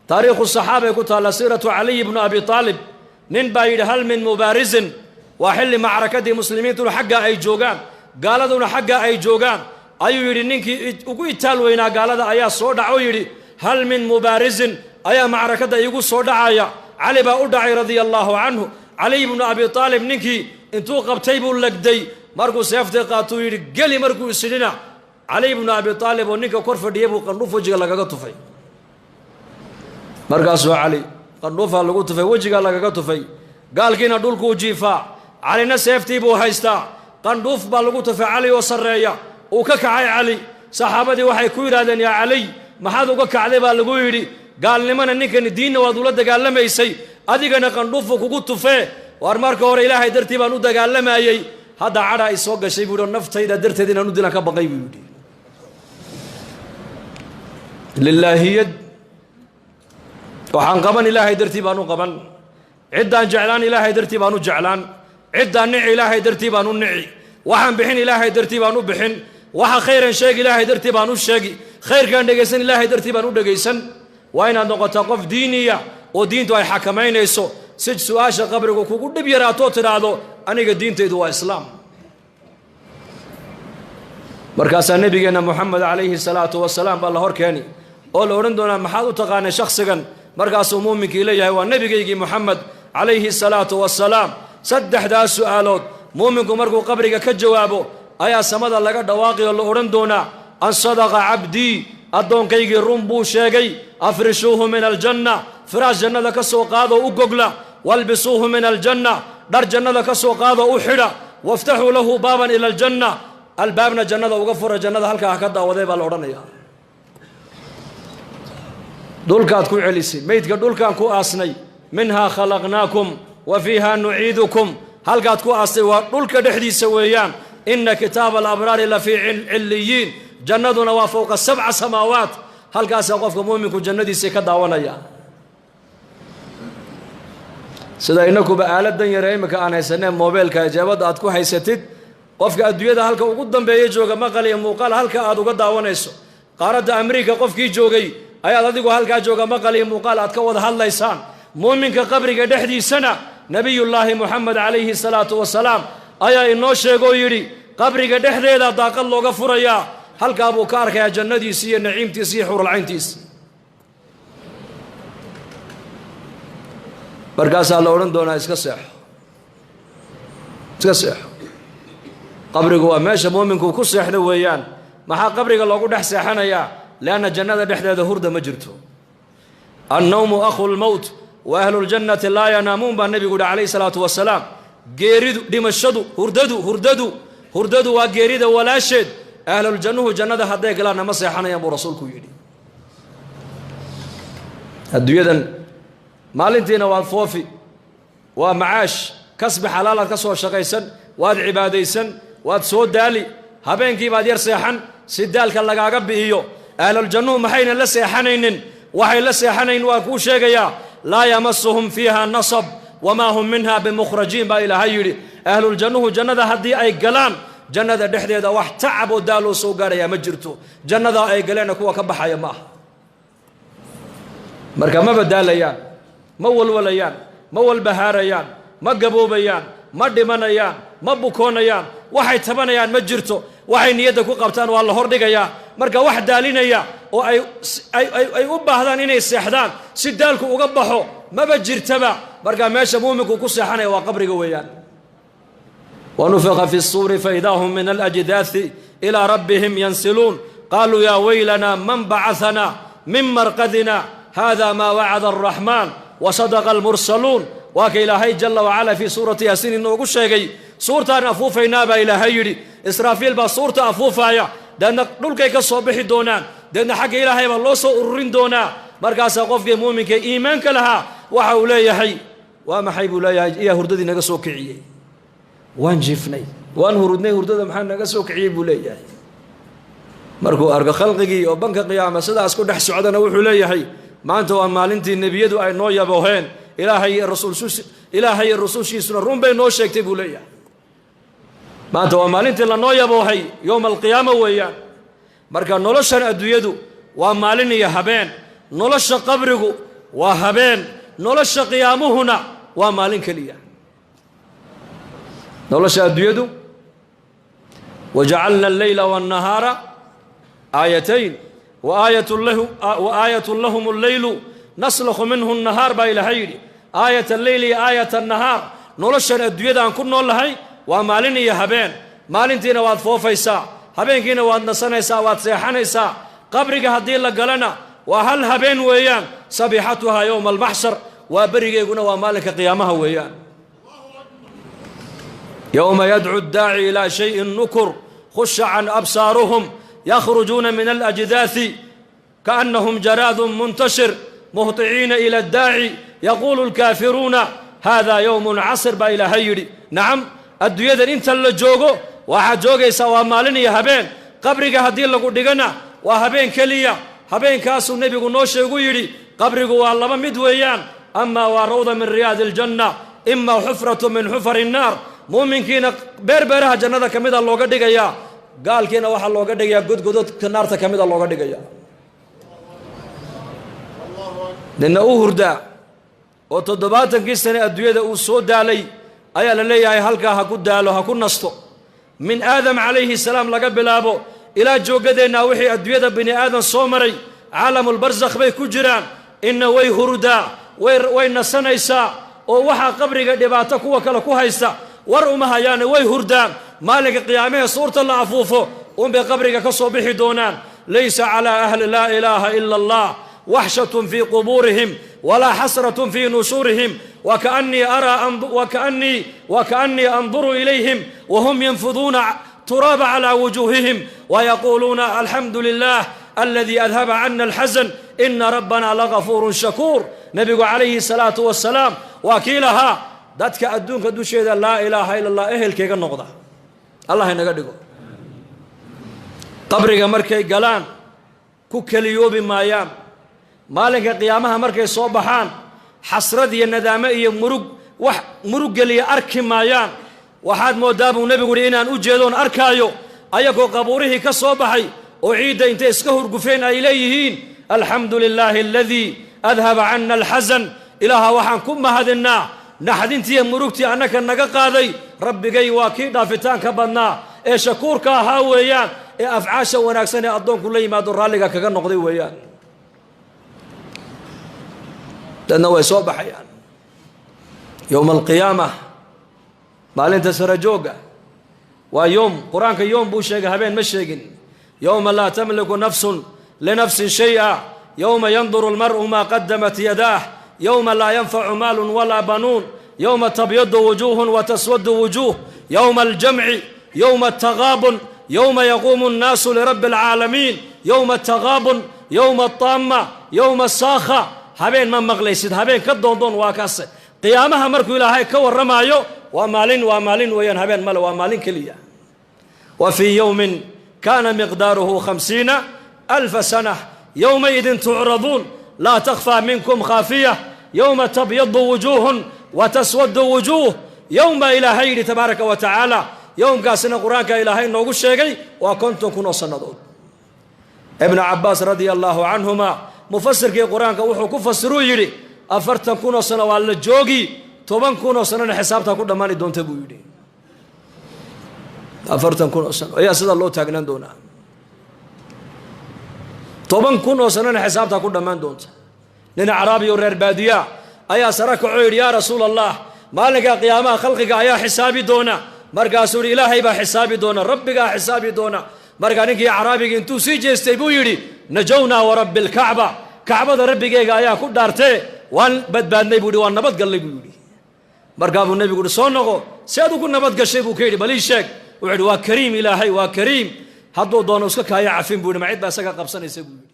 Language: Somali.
تاريخ الصحابة يقول سيرة علي بن أبي طالب ننبا هل من مبارز وحل معركة مسلمين تلو حقا أي جوغان قال دون حقا أي جوغان أيو يري نينكي ugu itaalweyna gaalada ayaa soo dhaco yiri hal min mubarizin ayaa macrakada igu soo dhacaya Ali baa u dhacay radiyallahu anhu Ali ibn Abi Talib ninkii intuu qabtay buu lagday markuu seeftay qaatuu yiri gali markuu isidina Ali ibn Abi Talib oo ninka kor fadhiyay buu qandhuuf wajiga lagaga tufay markaas waa Ali qandhuufa lagu tufay wajiga lagaga tufay gaalkiina dhulku jiifaa Alina seeftii buu haystaa qandhuuf baa lagu tufay Ali oo sareeya oo ka kacay Ali saxaabadii waxay ku yiraahdeen ya Ali maxaad uga kacday baa lagu yiri gaalnimana ninkan diinna waad ula dagaalamaysay adigana qandhuuf kugu tufee war marka hore Ilaahay dartii baan u dagaalamayay hada cara ay soo gashay buu naftayda darteed inaan u dilan ka baqay buu yiri lillahi yad waxaan qaban Ilaahay dartii baan u qaban ciddaan jeclaan Ilaahay dartii baan u jeclaan ciddaan nici Ilaahay dartii baan u nici waxaan bixin Ilaahay dartii baan u bixin waxa khayran sheeg Ilaahay dartii baan u sheegi khayrkan dhageysan Ilaahay dartii baan u dhageysan waa inaad noqoto qof diiniya oo diintu ay xakameynayso si su'aasha qabriga kugu dhib yaraato tiraado aniga diintaydu waa islaam markaas nabigeena Muhammad alayhi salatu wasalaam baa la horkeeni oo la oran doona maxaad u taqaanay shakhsigan markaas uu muuminka ilayhay waa nabigeeygi Muhammad alayhi salatu wasalaam saddexdaas su'aalood muuminku markuu qabriga ka jawaabo ayaa samada laga dhawaaqay oo la oran doona an sadaqa abdi adoonkaygi run buu sheegay afrishuhu min aljanna firash jannada ka soo qaado u gogla walbisuhu min aljanna dar jannada ka soo qaado u xidha waftahu lahu baban ila aljanna albaabna jannada uga fura jannada halka ka daawaday baa la oranaya dulkaad ku celisay meydka dhulkan ku aasnay minha khalaqnaakum wa fiha nu'iidukum halkaad ku aasay waa dhulka dhexdiisa weeyaan inna kitaab al-abrar la fi illiyin jannaduna waa fawqa 7 samaawaat halkaas qofka muuminku jannadiisa ka daawanaya sida inakuba aaladan yareemka aan haysanay mobilka jaabada aad ku haysatid qofka adduunyada halka ugu dambeeyay jooga maqal iyo muuqaal halka aad uga daawanayso qaarada Ameerika qofkii joogay ayaad adigu halka jooga maqal iyo muuqaal aad ka wada hadlaysaan muuminka qabriga dhexdiisana nabiyullaahi Muhammad alayhi salatu wasalaam ayaa inoo sheego yiri qabriga dhexdeeda daaqad looga furaya halka buu ka arkaya jannadiisa iyo naciimtiisa iyo xurul cayntiisa markaas la oran doona iska seex qabrigu waa meesha muuminku ku seexdo weeyaan maxaa qabriga loogu dhex seexanaya laana jannada dhexdeeda hurda ma jirto an-nawmu akhul maut wa ahlul jannati la yanamun ba nabigu alayhi salatu wasalaam geeridu dhimashadu hurdadu waa geerida walaasheed ahlul jannuhu jannada haday galaan ma seexanayaan buu rasuulku yiri adduunyadan maalintiina waa foofi waa macaash kasbi xalaalaad ka soo shaqaysan waad cibaadaysan waad soo daali habeenkii baad yar seexan si daalka lagaaga bixiyo ahlul jannuhu maxayna la seexanaynin waxay la seexanayn waa ku sheegaya la yamassuhum fiha nasab wama hum minha bimukhrajin ba ilaahay yiri ahlul jannuhu jannada hadii ay galaan jannada dhexdeeda wax tacab oo daalo soo gaaraya ma jirto jannada ay galeen kuwa ka baxaya ma marka ma badaalayaan ma walwalayaan ma walbahaarayaan ma gaboobayaan ma dhimanayaan ma bukoonayaan waxay tabanayaan ma jirto waxay niyada ku qabtaan waa la hordhigaya marka wax daalinaya oo ay u baahdaan inay seexdaan si daalku uga baxo ma jirtaba marka meesha muuminku ku seexanaya waa qabriga weeyaan ونفخ في الصور فإذا هم من الأجداث إلى ربهم ينسلون قالوا يا ويلنا من بعثنا من مرقدنا هذا ما وعد الرحمن وصدق المرسلون وكإلهي جل وعلا في سورة ياسين نوغو شيغي سورة أفوفينا با إلهي يري إسرافيل با سورة أفوفايا دان دولكاي كسو بخي دونان دان حق إلهي با لو سو أرين دونا مركاسا قفك مؤمنك إيمانك لها وحا وليهي وما حيب وليهي إيا هرددي نغا سو كعيي وان جفني وان هردني هرددا maxaa naga soo kiciyay buu leeyahay markuu arko khalqigi oo banka qiyaamada sidaas ku dhex socdana wuxuu leeyahay maanta waa maalintii nabiyadu ay noo yabooheen ilaahay iyo rasuulshiisuna run bay noo sheegtay buu leeyahay maanta waa maalintii la noo yaboohay yawm alqiyaama weeyaan marka noloshan adduunyadu waa maalin iyo habeen nolosha qabrigu وهبين نولش قيامهنا ومالين كليا نولش أدويدو وجعلنا الليل والنهار آيتين وآية لهم الليل نسلخ منه النهار بايلهيري آية الليل آية النهار نولش أدويدا أن كنا لهي ومالين يهبين مالين تينا واد فوفيسا هبين كينا واد نسانيسا واد سيحانيسا قبرك هدين لقلنا وهل هبين ويان صبيحتها يوم المحشر وبرق يقولنا ومالك قيامها ويان يوم يدعو الداعي إلى شيء نكر خش عن أبصارهم يخرجون من الأجداث كأنهم جراد منتشر مهطعين إلى الداعي يقول الكافرون هذا يوم عصر بإلى هيري نعم الدويدن انت اللي جوغو واحد جوغي سوا مالين يهبين قبرك هدين لقو ديغنا وهبين كليا هبين كاسو النبي نوشي يقولي قبرك والله مدويان أما وروضة من رياض الجنة إما حفرة من حفر النار مؤمن كينا بربرها جنة كميدا اللوغة ديغيا قال كينا واحد اللوغة ديغيا قد كنار تكميدا اللوغة ديغيا لأنه هردا وتضباطا كيساني الدويدة وصود علي أيا للي هلكا هكو دالو هكو نستو من آدم عليه السلام لقبل أبو إلى جوجدنا وحي أدوية بني آدم صومري عالم البرزخ بي كجران إن وي هردا وي نسانيسا ووحا قبري دباتك وكالكو هايسا ورؤمها يعني وي هردان مالك قيامه صورة الله عفوفه بقبرك كصبح دونان ليس على أهل لا إله إلا الله وحشة في قبورهم ولا حسرة في نشورهم وكأني أنظر إليهم وهم ينفضون تراب على وجوههم ويقولون الحمد لله الذي أذهب عنا الحزن إن ربنا لغفور شكور نبي عليه الصلاة والسلام وكيلها داتك أدون كدو شيء لا إله إلا الله إهل كيك النقضة الله ينقدقو قبرك مركي قلان كوكليوب مايام مالك قيامها مركي صوبحان حسردي الندامئي مرق لي أركي مايان وحاد موداب ونبي يقول إنان أجيدون أركايو أيكو قبوره كصوبحي أعيد إنت اسكهر قفين إليهين الحمد لله الذي أذهب عنا الحزن إلها وحان كم هذنا نحدين تي مرقتي أنك النقا قاضي ربي جاي واكيدا فتان كبنا إيه شكور كاها ويان إيه أفعاشا وناكسني أدون كل ما در لك كجن نقضي ويان لأنه يصوبح يعني يوم القيامة مالين تسر جوجا ويوم قرآنك يوم بوشيك هبين مشيكين يوم لا تملك نفس لنفس شيئا يوم ينظر المرء ما قدمت يداه يوم لا ينفع مال ولا بنون يوم تبيض وجوه وتسود وجوه يوم الجمع يوم التغابن يوم يقوم الناس لرب العالمين يوم التغابن يوم الطامة يوم الصاخة هبين من مغليسد هبين كدون دون واكاس قيامها مركو إلى هاي كور رمايو ومالين وين هبين مال ومالين كليا وفي يوم كان مقداره 50,000 سنة يومئذ تعرضون لا تخفى منكم خافية يوم تبيض وجوه وتسود وجوه يوم إلهي تبارك وتعالى يوم قاسنا قرآنك إلهي نوغو الشيقي وكنتم كنوا صندون ابن عباس رضي الله عنهما مفسر كي قرآنك وحو كفسروا يري أفرتن كنوا صنوا على الجوغي توبان كنوا صنوا حسابتا كل ماني دون تبو يري أفرتن كنوا صنوا يا سيد الله تاقنان دونا toban kun oo sanana xisaabta ku dhamaan doonta nin carabi oo reer baadiya ayaa saraka cuyr ya rasuul allah maalinka qiyaamaha khalqiga ayaa xisaabi doona markaasuu ilaahay baa xisaabi doona rabbiga xisaabi doona markaa ninkii carabiga intuu sii jeestay buu yidhi najawna wa rabbil kacba kacbada rabbigeyga ayaa ku dhaartee waan badbaadnay buu yidhi waan nabad gallay buu yidhi markaa buu nebigu yidhi soo noqo si aad ugu nabad gashay buu ka yidhi bal ii sheeg wuxuu yidhi waa kariim ilaahay waa kariim hadduu doono iska kaaya cafin buu yidhi ma cid baa isaga qabsanaysa buu yidhi